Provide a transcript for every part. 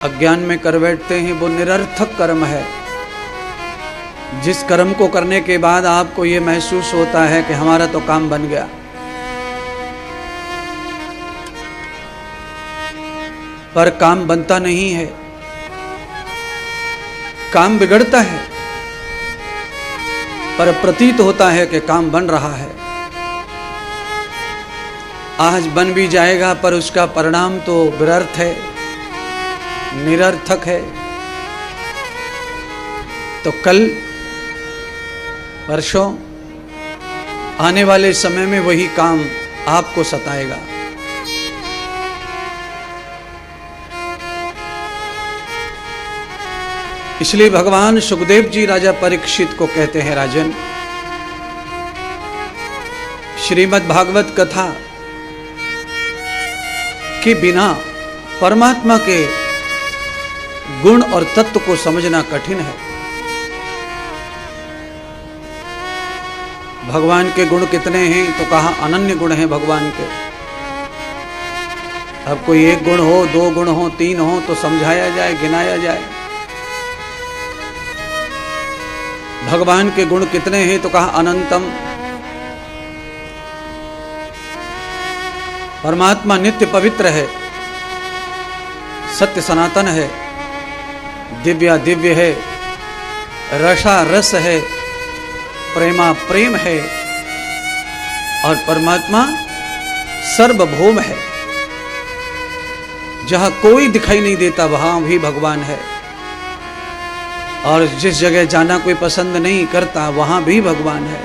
अज्ञान में कर बैठते हैं वो निरर्थक कर्म है। जिस कर्म को करने के बाद आपको ये महसूस होता है कि हमारा तो काम बन गया, पर काम बनता नहीं है, काम बिगड़ता है, पर प्रतीत होता है कि काम बन रहा है। आज बन भी जाएगा पर उसका परिणाम तो व्यर्थ है, निरर्थक है। तो कल परसों आने वाले समय में वही काम आपको सताएगा। इसलिए भगवान सुखदेव जी राजा परीक्षित को कहते हैं, राजन, श्रीमद् भागवत कथा के बिना परमात्मा के गुण और तत्व को समझना कठिन है। भगवान के गुण कितने हैं तो कहा अनन्य गुण हैं भगवान के। अब कोई एक गुण हो, दो गुण हो, तीन हो तो समझाया जाए, गिनाया जाए। भगवान के गुण कितने हैं तो कहा अनंतम। परमात्मा नित्य पवित्र है, सत्य सनातन है, दिव्या दिव्य है, रसा रस है, प्रेमा प्रेम है, और परमात्मा सर्वभौम है। जहां कोई दिखाई नहीं देता वहां भी भगवान है, और जिस जगह जाना कोई पसंद नहीं करता वहां भी भगवान है।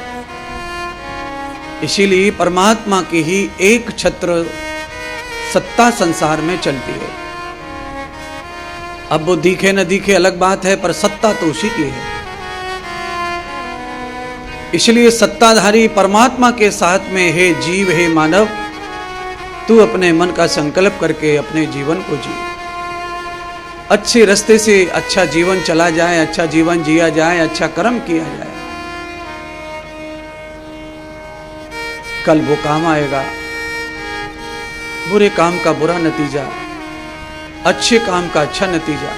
इसीलिए परमात्मा की ही एक छत्र सत्ता संसार में चलती है। अब वो दिखे न दिखे अलग बात है, पर सत्ता तो उसी की है। इसलिए सत्ताधारी परमात्मा के साथ में, हे जीव, हे मानव, तू अपने मन का संकल्प करके अपने जीवन को जी। अच्छे रास्ते से अच्छा जीवन चला जाए, अच्छा जीवन जिया जाए, अच्छा कर्म किया जाए। कल वो काम आएगा। बुरे काम का बुरा नतीजा, अच्छे काम का अच्छा नतीजा।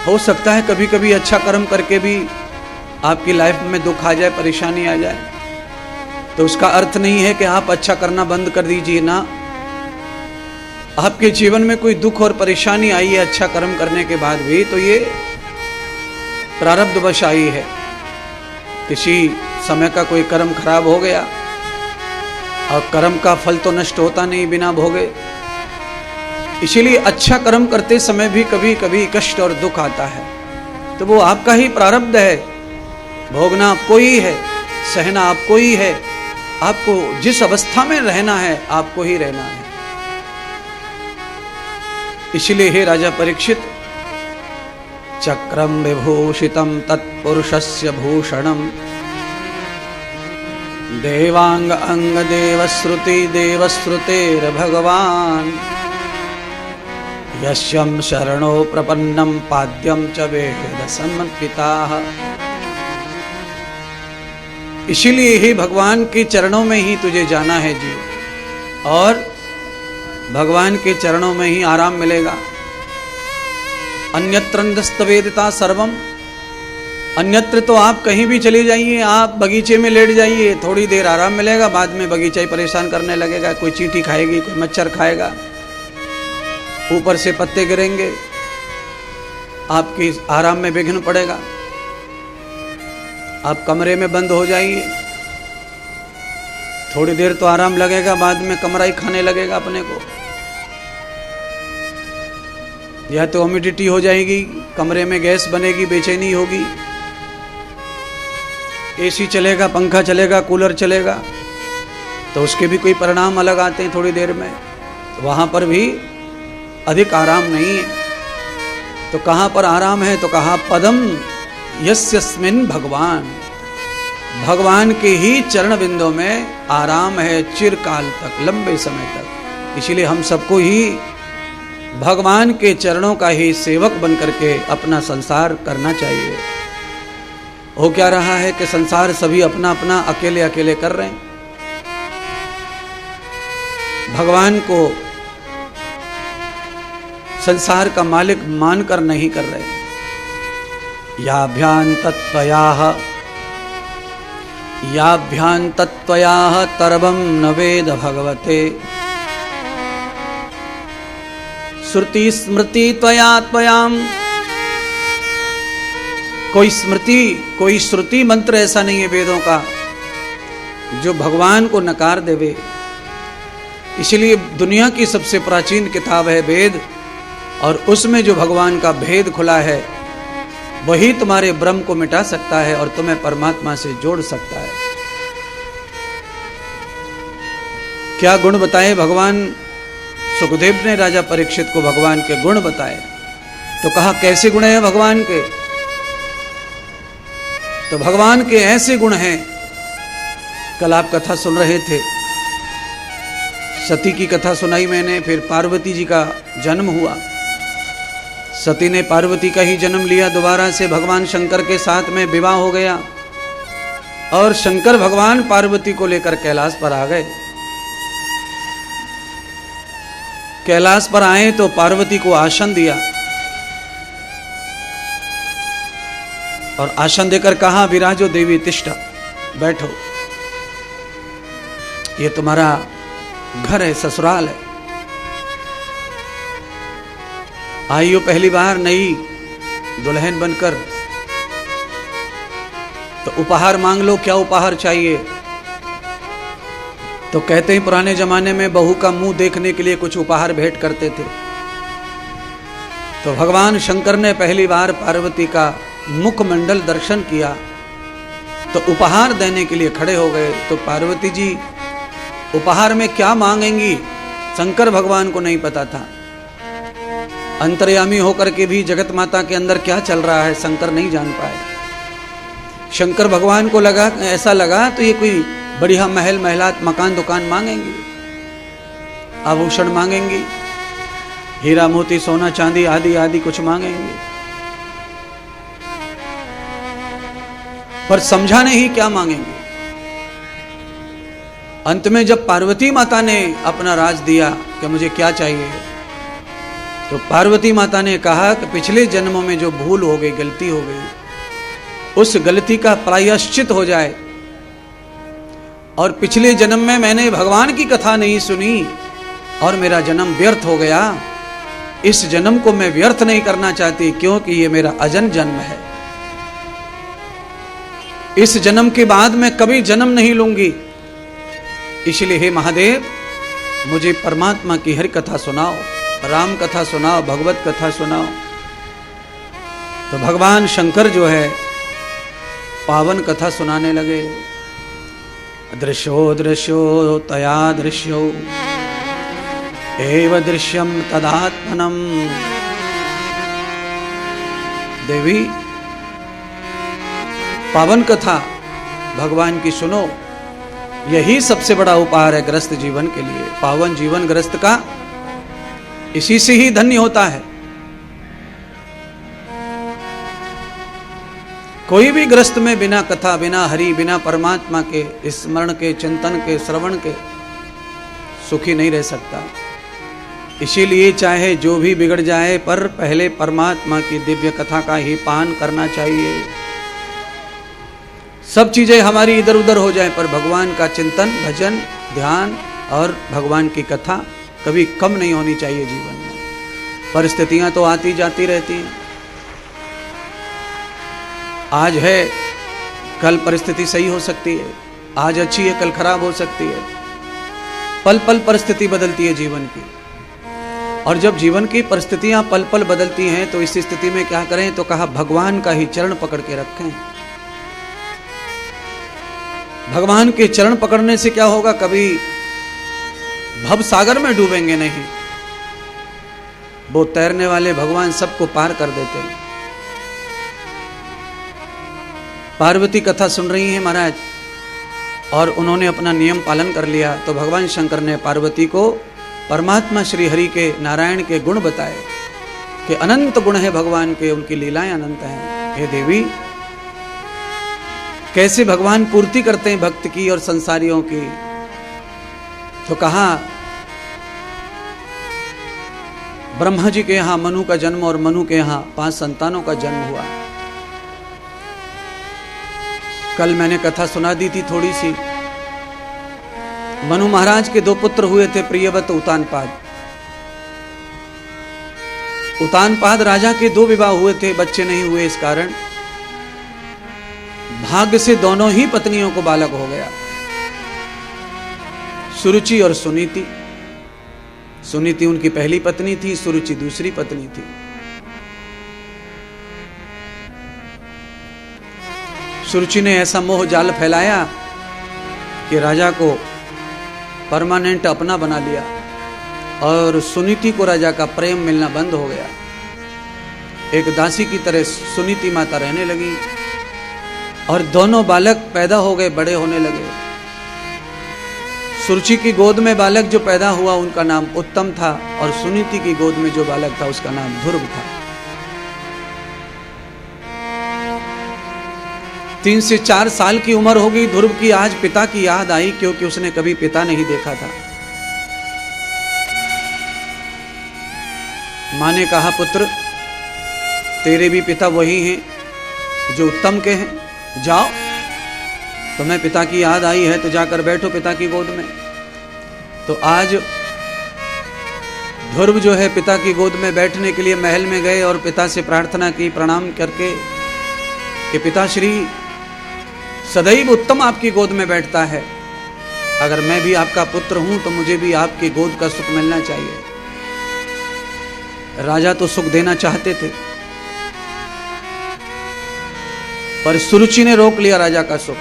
हो सकता है कभी कभी अच्छा कर्म करके भी आपकी लाइफ में दुख आ जाए, परेशानी आ जाए, तो उसका अर्थ नहीं है कि आप अच्छा करना बंद कर दीजिए ना। आपके जीवन में कोई दुख और परेशानी आई है अच्छा कर्म करने के बाद भी, तो ये प्रारब्धवश आई है। किसी समय का कोई कर्म खराब हो गया, और कर्म का फल तो नष्ट होता नहीं बिना भोगे। इसीलिए अच्छा कर्म करते समय भी कभी कभी कष्ट और दुख आता है, तो वो आपका ही प्रारब्ध है। भोगना आपको ही है, सहना आपको ही है। आपको जिस अवस्था में रहना है आपको ही रहना है। इसलिए हे राजा परीक्षित, चक्रम विभूषितम तत्पुरुषस्य भूषणम देवांग अंग देवश्रुति देवश्रुतेर भगवान यस्यं शरणो प्रपन्नं पाद्यं च वेद समर्पिताः। इसीलिए ही भगवान के चरणों में ही तुझे जाना है जी, और भगवान के चरणों में ही आराम मिलेगा। अन्यत्रन्दस्तवेदिता सर्वम। अन्यत्र तो आप कहीं भी चले जाइए, आप बगीचे में लेट जाइए, थोड़ी देर आराम मिलेगा, बाद में बगीचा ही परेशान करने लगेगा। कोई चींटी खाएगी, कोई मच्छर खाएगा, ऊपर से पत्ते गिरेंगे, आपकी आराम में विघ्न पड़ेगा। आप कमरे में बंद हो जाइए, थोड़ी देर तो आराम लगेगा, बाद में कमरा ही खाने लगेगा अपने को। या तो ह्यूमिडिटी हो जाएगी, कमरे में गैस बनेगी, बेचैनी होगी। एसी चलेगा, पंखा चलेगा, कूलर चलेगा, तो उसके भी कोई परिणाम अलग आते हैं थोड़ी देर में। तो वहां पर भी अधिक आराम नहीं है। तो कहां पर आराम है तो कहा पदम यस्मिन् भगवान। भगवान के ही चरण बिंदों में आराम है चिरकाल तक, लंबे समय तक। इसीलिए हम सबको ही भगवान के चरणों का ही सेवक बन करके अपना संसार करना चाहिए। हो क्या रहा है कि संसार सभी अपना अपना अकेले अकेले कर रहे हैं। भगवान को संसार का मालिक मानकर नहीं कर रहे। याभ्यां तत्त्वयाः तरवं न वेद भगवते श्रुति स्मृति त्वया त्वयां। कोई स्मृति कोई श्रुति मंत्र ऐसा नहीं है वेदों का जो भगवान को नकार देवे। इसलिए दुनिया की सबसे प्राचीन किताब है वेद, और उसमें जो भगवान का भेद खुला है वही तुम्हारे ब्रह्म को मिटा सकता है और तुम्हें परमात्मा से जोड़ सकता है। क्या गुण बताए भगवान? सुखदेव ने राजा परीक्षित को भगवान के गुण बताए। तो कहा कैसे गुण हैं भगवान के? तो भगवान के ऐसे गुण हैं, कल आप कथा सुन रहे थे, सती की कथा सुनाई मैंने, फिर पार्वती जी का जन्म हुआ। सती ने पार्वती का ही जन्म लिया, दोबारा से भगवान शंकर के साथ में विवाह हो गया और शंकर भगवान पार्वती को लेकर कैलाश पर आ गए। कैलाश पर आए तो पार्वती को आसन दिया और आसन देकर कहा विराजो देवी तिष्ठा, बैठो, ये तुम्हारा घर है, ससुराल है। आई हो पहली बार नई दुल्हन बनकर, तो उपहार मांग लो, क्या उपहार चाहिए? तो कहते हैं पुराने जमाने में बहू का मुंह देखने के लिए कुछ उपहार भेंट करते थे। तो भगवान शंकर ने पहली बार पार्वती का मुखमंडल दर्शन किया तो उपहार देने के लिए खड़े हो गए। तो पार्वती जी उपहार में क्या मांगेंगी शंकर भगवान को नहीं पता था। अंतर्यामी होकर के भी जगत माता के अंदर क्या चल रहा है शंकर नहीं जान पाए। शंकर भगवान को लगा, ऐसा लगा तो ये कोई बढ़िया महल महलात मकान दुकान मांगेंगी, आभूषण मांगेंगी, हीरा मोती सोना चांदी आदि आदि कुछ मांगेंगे, पर समझा नहीं क्या मांगेंगे। अंत में जब पार्वती माता ने अपना राज दिया कि मुझे क्या चाहिए, तो पार्वती माता ने कहा कि पिछले जन्मों में जो भूल हो गई, गलती हो गई, उस गलती का प्रायश्चित हो जाए। और पिछले जन्म में मैंने भगवान की कथा नहीं सुनी और मेरा जन्म व्यर्थ हो गया। इस जन्म को मैं व्यर्थ नहीं करना चाहती, क्योंकि ये मेरा अजन्म जन्म है। इस जन्म के बाद मैं कभी जन्म नहीं लूंगी। इसलिए हे महादेव, मुझे परमात्मा की हरि कथा सुनाओ, राम कथा सुनाओ, भगवत कथा सुनाओ। तो भगवान शंकर जो है पावन कथा सुनाने लगे। दृश्यो दृश्यो तया दृश्यो एव दृश्यम तदात्मनम। देवी पावन कथा भगवान की सुनो, यही सबसे बड़ा उपहार है ग्रस्त जीवन के लिए। पावन जीवन ग्रस्त का इसी से ही धन्य होता है। कोई भी ग्रस्त में बिना कथा, बिना हरि, बिना परमात्मा के स्मरण के, चिंतन के, श्रवण के सुखी नहीं रह सकता। इसीलिए चाहे जो भी बिगड़ जाए, पर पहले परमात्मा की दिव्य कथा का ही पान करना चाहिए। सब चीजें हमारी इधर उधर हो जाए, पर भगवान का चिंतन, भजन, ध्यान और भगवान की कथा कभी कम नहीं होनी चाहिए जीवन में। परिस्थितियां तो आती जाती रहती हैं। आज है, कल परिस्थिति सही हो सकती है, आज अच्छी है, कल खराब हो सकती है। पल पल परिस्थिति बदलती है जीवन की। और जब जीवन की परिस्थितियां पल पल बदलती हैं तो इस स्थिति में क्या करें? तो कहा भगवान का ही चरण पकड़ के रखें। भगवान के चरण पकड़ने से क्या होगा? कभी भव सागर में डूबेंगे नहीं। वो तैरने वाले भगवान सबको पार कर देते हैं। पार्वती कथा सुन रही हैं महाराज, और उन्होंने अपना नियम पालन कर लिया। तो भगवान शंकर ने पार्वती को परमात्मा श्री हरि के, नारायण के गुण बताए कि अनंत गुण है भगवान के, उनकी लीलाएं अनंत हैं। हे देवी, कैसे भगवान पूर्ति करते हैं भक्त की और संसारियों की। तो कहा ब्रह्मा जी के यहाँ मनु का जन्म और मनु के यहाँ 5 संतानों का जन्म हुआ। कल मैंने कथा सुना दी थी थोड़ी सी। मनु महाराज के 2 पुत्र हुए थे, प्रियव्रत उतानपाद। उतानपाद राजा के 2 विवाह हुए थे, बच्चे नहीं हुए। इस कारण भाग्य से दोनों ही पत्नियों को बालक हो गया, सुरुचि और सुनीति। सुनीति उनकी पहली पत्नी थी, सुरुचि दूसरी पत्नी थी। सुरुचि ने ऐसा मोह जाल फैलाया कि राजा को परमानेंट अपना बना लिया और सुनीति को राजा का प्रेम मिलना बंद हो गया। एक दासी की तरह सुनीति माता रहने लगी और दोनों बालक पैदा हो गए, बड़े होने लगे। सुरुचि की गोद में बालक जो पैदा हुआ उनका नाम उत्तम था और सुनीति की गोद में जो बालक था उसका नाम ध्रुव था। 3 से 4 साल की उम्र हो गई। ध्रुव की आज पिता की याद आई, क्योंकि उसने कभी पिता नहीं देखा था। मां ने कहा, पुत्र तेरे भी पिता वही हैं जो उत्तम के हैं, जाओ। तुम्हें पिता की याद आई है तो जाकर बैठो पिता की गोद में। तो आज ध्रुव जो है पिता की गोद में बैठने के लिए महल में गए और पिता से प्रार्थना की, प्रणाम करके कि पिताश्री सदैव उत्तम आपकी गोद में बैठता है, अगर मैं भी आपका पुत्र हूं तो मुझे भी आपकी गोद का सुख मिलना चाहिए। राजा तो सुख देना चाहते थे, पर सुरुचि ने रोक लिया राजा का सुख।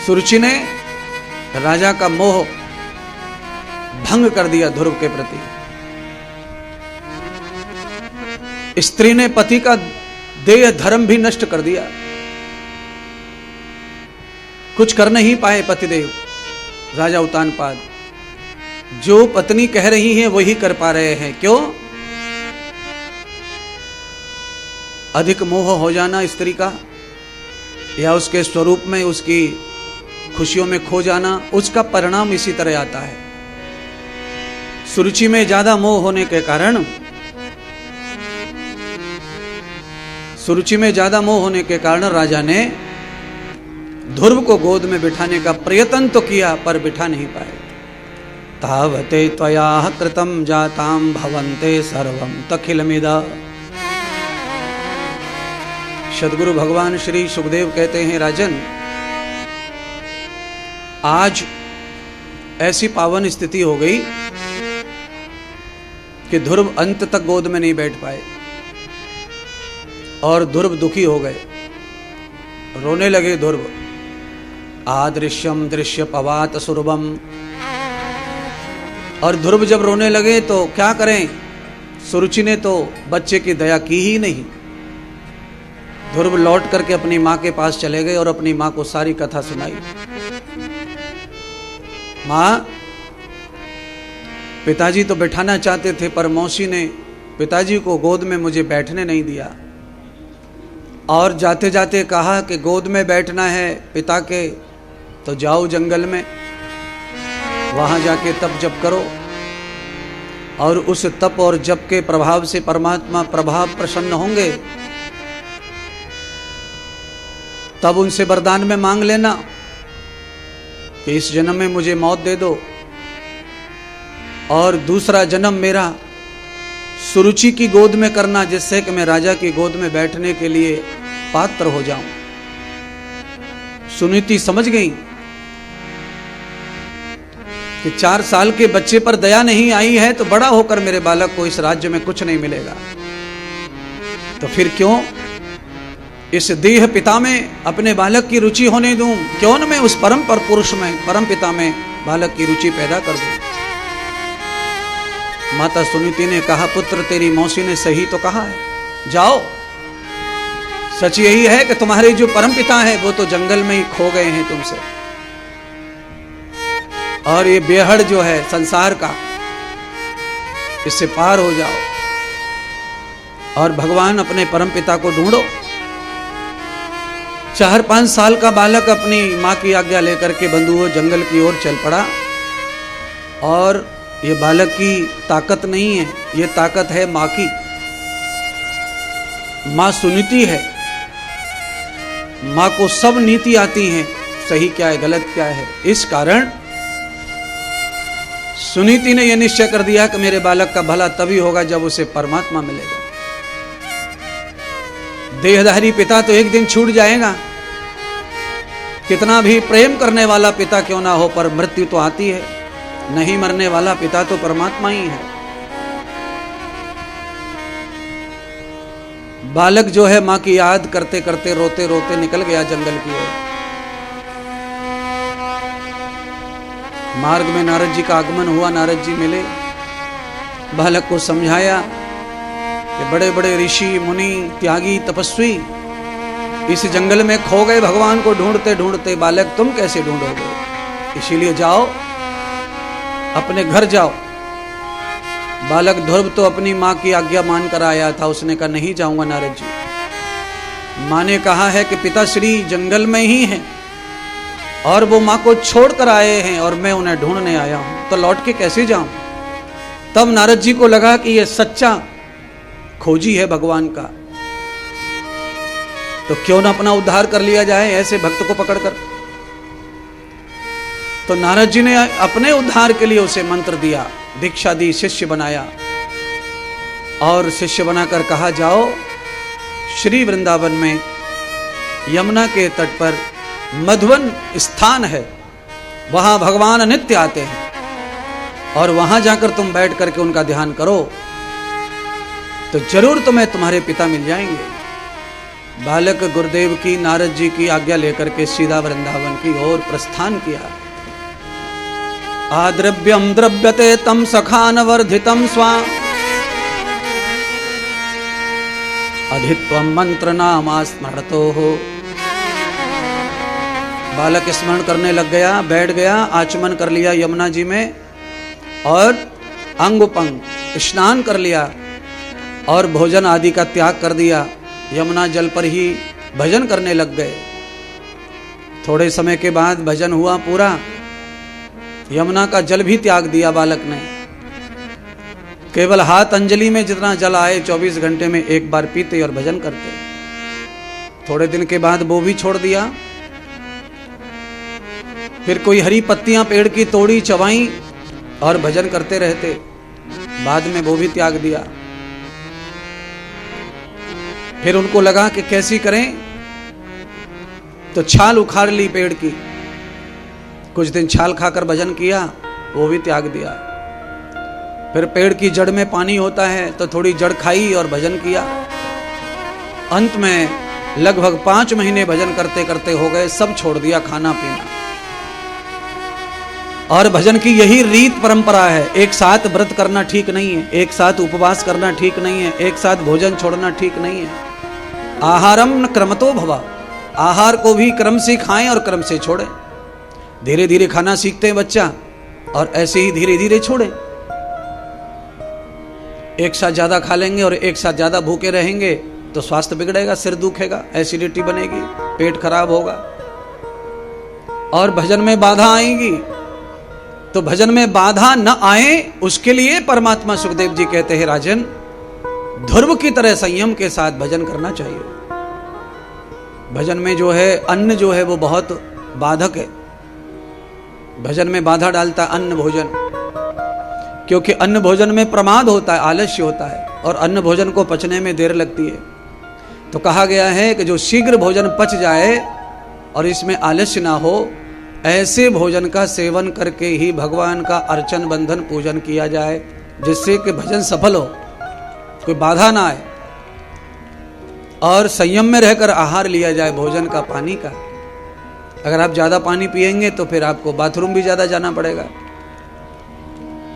सुरुचि ने राजा का मोह भंग कर दिया ध्रुव के प्रति। स्त्री ने पति का देह धर्म भी नष्ट कर दिया। कुछ कर नहीं पाए पतिदेव राजा उतानपाद। जो पत्नी कह रही है वही कर पा रहे हैं। क्यों? अधिक मोह हो जाना स्त्री का, या उसके स्वरूप में, उसकी खुशियों में खो जाना, उसका परिणाम इसी तरह आता है। सुरुचि में ज्यादा मोह होने के कारण, राजा ने ध्रुव को गोद में बिठाने का प्रयत्न तो किया पर बिठा नहीं पाए। तावते त्वया कृतं जातां भवन्ते सर्वं तखिलमिदा। सद्गुरु भगवान श्री सुखदेव कहते हैं, राजन आज ऐसी पावन स्थिति हो गई कि ध्रुव अंत तक गोद में नहीं बैठ पाए और ध्रुव दुखी हो गए, रोने लगे ध्रुव। आदृश्यम दृश्य पवात सुरभम। और ध्रुव जब रोने लगे तो क्या करें, सुरुचि ने तो बच्चे की दया की ही नहीं। ध्रुव लौट करके अपनी मां के पास चले गए और अपनी मां को सारी कथा सुनाई। मां, पिताजी तो बैठाना चाहते थे पर मौसी ने पिताजी को गोद में मुझे बैठने नहीं दिया, और जाते जाते कहा कि गोद में बैठना है पिता के तो जाओ जंगल में, वहां जाके तप जप करो, और उस तप और जप के प्रभाव से परमात्मा प्रभाव प्रसन्न होंगे। तब उनसे वरदान में मांग लेना कि इस जन्म में मुझे मौत दे दो और दूसरा जन्म मेरा सुरुचि की गोद में करना, जिससे कि मैं राजा की गोद में बैठने के लिए पात्र हो जाऊं। सुनीति समझ गई कि 4 साल के बच्चे पर दया नहीं आई है तो बड़ा होकर मेरे बालक को इस राज्य में कुछ नहीं मिलेगा, तो फिर क्यों इस देह पिता में अपने बालक की रुचि होने दूं? क्यों न मैं उस परम पर पुरुष में, परम पिता में बालक की रुचि पैदा कर दूं। माता सुनीति ने कहा, पुत्र तेरी मौसी ने सही तो कहा है, जाओ। सच यही है कि तुम्हारे जो परम पिता हैं वो तो जंगल में ही खो गए हैं तुमसे, और ये बेहड़ जो है संसार का, इससे पार हो जाओ और भगवान अपने परम पिता को ढूंढो। 4-5 साल का बालक अपनी मां की आज्ञा लेकर के बंधुओं जंगल की ओर चल पड़ा और ये बालक की ताकत नहीं है, ये ताकत है माँ की। माँ सुनीति है, माँ को सब नीति आती है, सही क्या है गलत क्या है। इस कारण सुनीति ने यह निश्चय कर दिया कि मेरे बालक का भला तभी होगा जब उसे परमात्मा मिलेगा। देहधारी पिता तो एक दिन छूट जाएगा, कितना भी प्रेम करने वाला पिता क्यों ना हो, पर मृत्यु तो आती है। नहीं मरने वाला पिता तो परमात्मा ही है। बालक जो है मां की याद करते करते रोते रोते निकल गया जंगल की ओर। मार्ग में नारद जी का आगमन हुआ, नारद जी मिले, बालक को समझाया कि बड़े बड़े ऋषि मुनि त्यागी तपस्वी इस जंगल में खो गए भगवान को ढूंढते ढूंढते, बालक तुम कैसे ढूंढोगे, इसीलिए जाओ अपने घर जाओ। बालक ध्रुव तो अपनी माँ की आज्ञा मानकर आया था, उसने कहा नहीं जाऊंगा नारद जी। माँ ने कहा है कि पिताश्री जंगल में ही हैं और वो माँ को छोड़कर आए हैं और मैं उन्हें ढूंढने आया हूं, तो लौट के कैसे जाऊं। तब नारद जी को लगा कि यह सच्चा खोजी है भगवान का, तो क्यों ना अपना उद्धार कर लिया जाए ऐसे भक्त को पकड़कर। तो नारद जी ने अपने उद्धार के लिए उसे मंत्र दिया, दीक्षा दी, शिष्य बनाया और शिष्य बनाकर कहा जाओ श्री वृंदावन में यमुना के तट पर मधुवन स्थान है, वहां भगवान नित्य आते हैं और वहां जाकर तुम बैठ करके उनका ध्यान करो तो जरूर तुम्हें तुम्हारे पिता मिल जाएंगे। बालक गुरुदेव की नारद जी की आज्ञा लेकर के सीधा वृंदावन की ओर प्रस्थान किया। आद्रव्यम द्रव्यते तम सखान वर्धितम स्वा अधित्वम मंत्र नाम स्मरणतो हो। बालक स्मरण करने लग गया, बैठ गया, आचमन कर लिया यमुना जी में और अंग पंग स्नान कर लिया और भोजन आदि का त्याग कर दिया। यमुना जल पर ही भजन करने लग गए। थोड़े समय के बाद भजन हुआ पूरा, यमुना का जल भी त्याग दिया बालक ने। केवल हाथ अंजलि में जितना जल आए 24 घंटे में एक बार पीते और भजन करते। थोड़े दिन के बाद वो भी छोड़ दिया। फिर कोई हरी पत्तियां पेड़ की तोड़ी, चबाई और भजन करते रहते। बाद में वो भी त्याग दिया। फिर उनको लगा कि कैसी करें, तो छाल उखाड़ ली पेड़ की। कुछ दिन छाल खाकर भजन किया, वो भी त्याग दिया। फिर पेड़ की जड़ में पानी होता है तो थोड़ी जड़ खाई और भजन किया। अंत में लगभग 5 महीने भजन करते करते हो गए, सब छोड़ दिया खाना पीना। और भजन की यही रीत परंपरा है। एक साथ व्रत करना ठीक नहीं है, एक साथ उपवास करना ठीक नहीं है, एक साथ भोजन छोड़ना ठीक नहीं है। आहारम न क्रमतो भवा, आहार को भी क्रम से खाएं और क्रम से छोड़ें। धीरे धीरे खाना सीखते हैं बच्चा और ऐसे ही धीरे धीरे छोड़ें। एक साथ ज्यादा खा लेंगे और एक साथ ज्यादा भूखे रहेंगे तो स्वास्थ्य बिगड़ेगा, सिर दुखेगा, एसिडिटी बनेगी, पेट खराब होगा और भजन में बाधा आएगी। तो भजन में बाधा न आए उसके लिए परमात्मा सुखदेव जी कहते हैं राजन, ध्रुव की तरह संयम के साथ भजन करना चाहिए। भजन में जो है अन्न जो है वो बहुत बाधक है। भजन में बाधा डालता है अन्न भोजन, क्योंकि अन्न भोजन में प्रमाद होता है, आलस्य होता है और अन्न भोजन को पचने में देर लगती है। तो कहा गया है कि जो शीघ्र भोजन पच जाए और इसमें आलस्य ना हो, ऐसे भोजन का सेवन करके ही भगवान का अर्चन बंधन पूजन किया जाए, जिससे कि भजन सफल हो, कोई बाधा ना आए। और संयम में रहकर आहार लिया जाए भोजन का, पानी का। अगर आप ज्यादा पानी पिएंगे तो फिर आपको बाथरूम भी ज्यादा जाना पड़ेगा।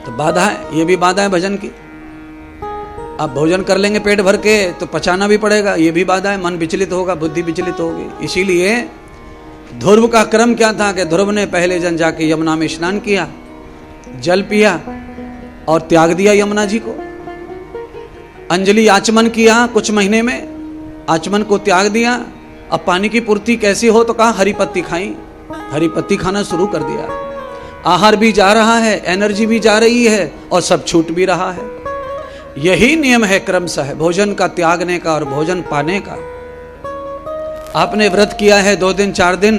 तो बाधा है, ये भी बाधा है भजन की। आप भोजन कर लेंगे पेट भर के तो पचाना भी पड़ेगा, ये भी बाधा है। मन विचलित होगा, बुद्धि विचलित होगी। इसीलिए ध्रुव का क्रम क्या था कि ध्रुव ने पहले जन जाके यमुना में स्नान किया, जल पिया और त्याग दिया यमुना जी को। अंजलि आचमन किया, कुछ महीने में आचमन को त्याग दिया। अब पानी की पूर्ति कैसी हो तो कहा हरी पत्ती खाई, हरी पत्ती खाना शुरू कर दिया। आहार भी जा रहा है, एनर्जी भी जा रही है और सब छूट भी रहा है। यही नियम है क्रमशः भोजन का त्यागने का और भोजन पाने का। आपने व्रत किया है 2 दिन 4 दिन,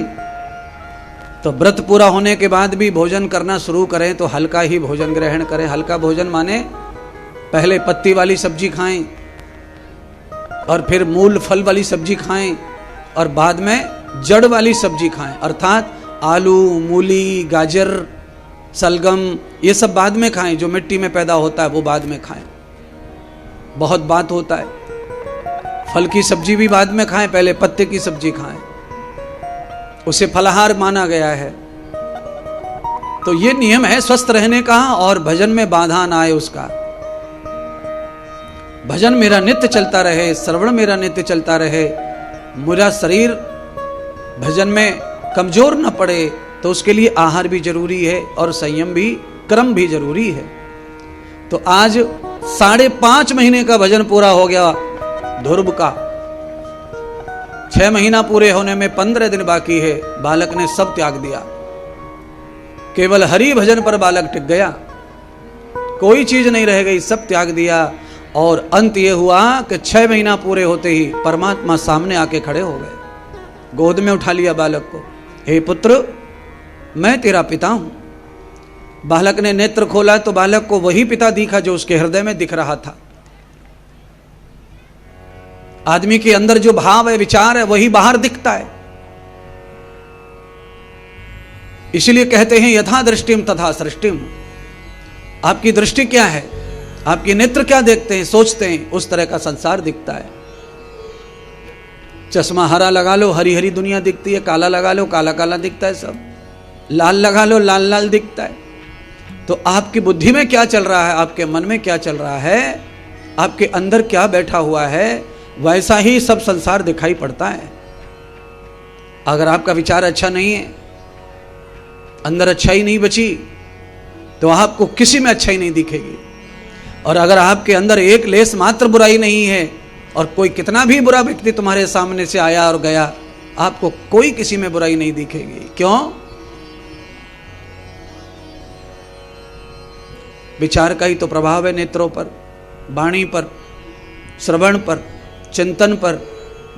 तो व्रत पूरा होने के बाद भी भोजन करना शुरू करें तो हल्का ही भोजन ग्रहण करें। हल्का भोजन माने पहले पत्ती वाली सब्जी खाएं और फिर मूल फल वाली सब्जी खाएं और बाद में जड़ वाली सब्जी खाएं, अर्थात आलू, मूली, गाजर, सलगम ये सब बाद में खाएं। जो मिट्टी में पैदा होता है वो बाद में खाएं, बहुत बात होता है। फल की सब्जी भी बाद में खाएं, पहले पत्ते की सब्जी खाएं, उसे फलाहार माना गया है। तो ये नियम है स्वस्थ रहने का और भजन में बाधा ना आए उसका। भजन मेरा नित्य चलता रहे, श्रवण मेरा नित्य चलता रहे, मेरा शरीर भजन में कमजोर न पड़े, तो उसके लिए आहार भी जरूरी है और संयम भी, क्रम भी जरूरी है। तो आज 5.5 महीने का भजन पूरा हो गया ध्रुव का। 6 महीना पूरे होने में 15 दिन बाकी है। बालक ने सब त्याग दिया, केवल हरि भजन पर बालक टिक गया, कोई चीज नहीं रह गई, सब त्याग दिया। और अंत ये हुआ कि 6 महीना पूरे होते ही परमात्मा सामने आके खड़े हो गए, गोद में उठा लिया बालक को। हे पुत्र, मैं तेरा पिता हूं। बालक ने नेत्र खोला तो बालक को वही पिता दिखा जो उसके हृदय में दिख रहा था। आदमी के अंदर जो भाव है, विचार है, वही बाहर दिखता है। इसलिए कहते हैं यथा दृष्टिम तथा सृष्टिम। आपकी दृष्टि क्या है, आपके नेत्र क्या देखते हैं, सोचते हैं, उस तरह का संसार दिखता है। चश्मा हरा लगा लो, हरी हरी दुनिया दिखती है, काला लगा लो, काला काला दिखता है सब, लाल लगा लो, लाल लाल दिखता है। तो आपकी बुद्धि में क्या चल रहा है, आपके मन में क्या चल रहा है, आपके अंदर क्या बैठा हुआ है, वैसा ही सब संसार दिखाई पड़ता है। अगर आपका विचार अच्छा नहीं है, अंदर अच्छाई नहीं बची, तो आपको किसी में अच्छाई नहीं दिखेगी। और अगर आपके अंदर एक लेस मात्र बुराई नहीं है, और कोई कितना भी बुरा व्यक्ति तुम्हारे सामने से आया और गया, आपको कोई किसी में बुराई नहीं दिखेगी। क्यों? विचार का ही तो प्रभाव है नेत्रों पर, वाणी पर, श्रवण पर, चिंतन पर,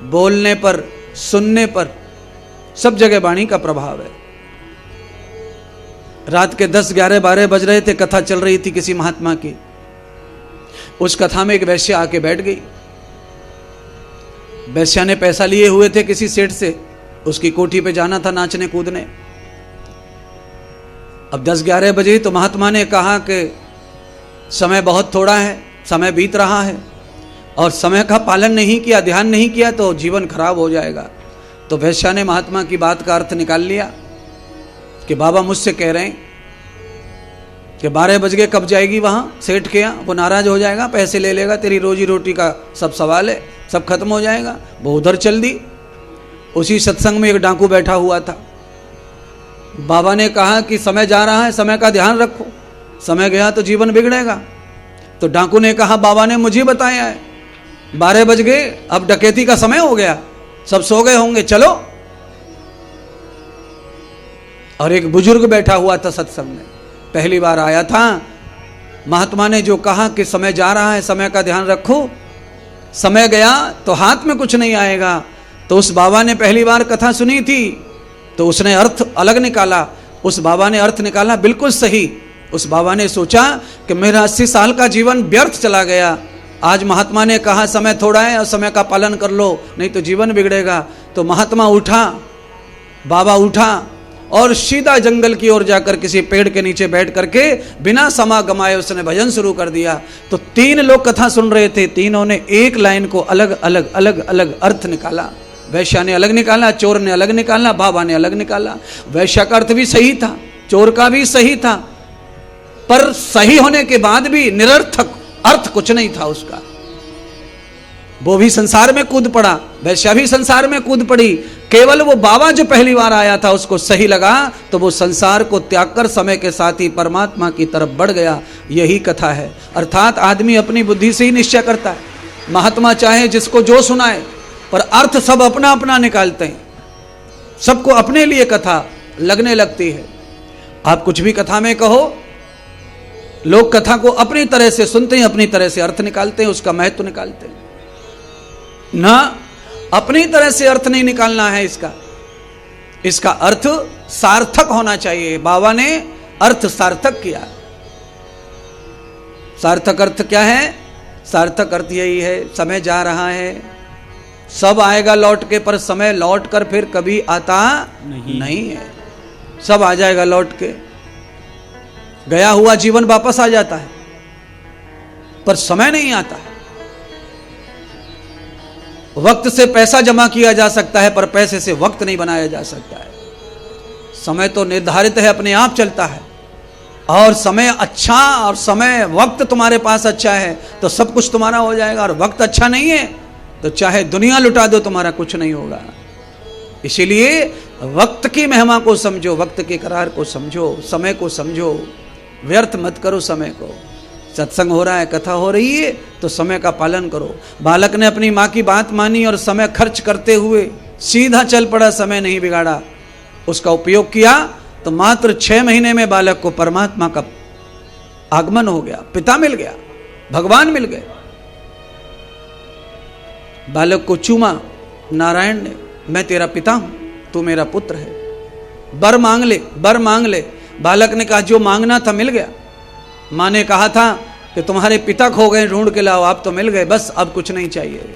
बोलने पर, सुनने पर, सब जगह वाणी का प्रभाव है। रात के 10, 11, 12 बज रहे थे, कथा चल रही थी किसी महात्मा की। उस कथा में एक वैश्या आके बैठ गई। वैश्या ने पैसा लिए हुए थे किसी सेठ से, उसकी कोठी पे जाना था नाचने कूदने। अब 10-11 बजे तो महात्मा ने कहा कि समय बहुत थोड़ा है, समय बीत रहा है, और समय का पालन नहीं किया, ध्यान नहीं किया तो जीवन खराब हो जाएगा। तो वैश्या ने महात्मा की बात का अर्थ निकाल लिया कि बाबा मुझसे कह रहे हैं कि 12 बज गए, कब जाएगी वहां सेठ के यहाँ, वो नाराज हो जाएगा, पैसे ले लेगा, तेरी रोजी रोटी का सब सवाल है, सब खत्म हो जाएगा। वो उधर चल दी। उसी सत्संग में एक डाकू बैठा हुआ था। बाबा ने कहा कि समय जा रहा है, समय का ध्यान रखो, समय गया तो जीवन बिगड़ेगा। तो डाकू ने कहा बाबा ने मुझे बताया है, 12 बज गए, अब डकैती का समय हो गया, सब सो गए होंगे, चलो। और एक बुजुर्ग बैठा हुआ था सत्संग में, पहली बार आया था। महात्मा ने जो कहा कि समय जा रहा है, समय का ध्यान रखो, समय गया तो हाथ में कुछ नहीं आएगा। तो उस बाबा ने पहली बार कथा सुनी थी, तो उसने अर्थ अलग निकाला। उस बाबा ने अर्थ निकाला बिल्कुल सही। उस बाबा ने सोचा कि मेरा 80 साल का जीवन व्यर्थ चला गया। आज महात्मा ने कहा समय थोड़ा है और समय का पालन कर लो, नहीं तो जीवन बिगड़ेगा। तो महात्मा उठा, बाबा उठा और सीधा जंगल की ओर जाकर किसी पेड़ के नीचे बैठ करके बिना समय गमाए उसने भजन शुरू कर दिया। तो 3 लोग कथा सुन रहे थे, तीनों ने एक लाइन को अलग अलग अलग अलग अर्थ निकाला। वैश्या ने अलग निकाला, चोर ने अलग निकाला, बाबा ने अलग निकाला। वैश्या का अर्थ भी सही था, चोर का भी सही था, पर सही होने के बाद भी निरर्थक अर्थ कुछ नहीं था उसका। वो भी संसार में कूद पड़ा, वैश्या भी संसार में कूद पड़ी। केवल वो बाबा जो पहली बार आया था उसको सही लगा, तो वो संसार को त्याग कर समय के साथ ही परमात्मा की तरफ बढ़ गया। यही कथा है। अर्थात आदमी अपनी बुद्धि से ही निश्चय करता है। महात्मा चाहे जिसको जो सुनाए, पर अर्थ सब अपना अपना निकालते हैं। सबको अपने लिए कथा लगने लगती है। आप कुछ भी कथा में कहो, लोग कथा को अपनी तरह से सुनते हैं, अपनी तरह से अर्थ निकालते हैं, उसका महत्व निकालते हैं ना। अपनी तरह से अर्थ नहीं निकालना है इसका अर्थ सार्थक होना चाहिए। बाबा ने अर्थ सार्थक किया। सार्थक अर्थ क्या है? सार्थक अर्थ यही है, समय जा रहा है, सब आएगा लौट के, पर समय लौट कर फिर कभी आता नहीं है। सब आ जाएगा लौट के, गया हुआ जीवन वापस आ जाता है, पर समय नहीं आता है। वक्त से पैसा जमा किया जा सकता है, पर पैसे से वक्त नहीं बनाया जा सकता है। समय तो निर्धारित है, अपने आप चलता है। और समय अच्छा, और समय वक्त तुम्हारे पास अच्छा है तो सब कुछ तुम्हारा हो जाएगा, और वक्त अच्छा नहीं है तो चाहे दुनिया लुटा दो, तुम्हारा कुछ नहीं होगा। इसीलिए वक्त की महिमा को समझो, वक्त के करार को समझो, समय को समझो, व्यर्थ मत करो समय को। सत्संग हो रहा है, कथा हो रही है, तो समय का पालन करो। बालक ने अपनी माँ की बात मानी और समय खर्च करते हुए सीधा चल पड़ा, समय नहीं बिगाड़ा, उसका उपयोग किया, तो मात्र 6 महीने में बालक को परमात्मा का आगमन हो गया, पिता मिल गया, भगवान मिल गए। बालक को चूमा नारायण ने, मैं तेरा पिता हूं, तू मेरा पुत्र है, वर मांग ले, वर मांग ले। बालक ने कहा जो मांगना था मिल गया। माँ ने कहा था कि तुम्हारे पिता खो गए, ढूंढ के लाओ, आप तो मिल गए, बस अब कुछ नहीं चाहिए।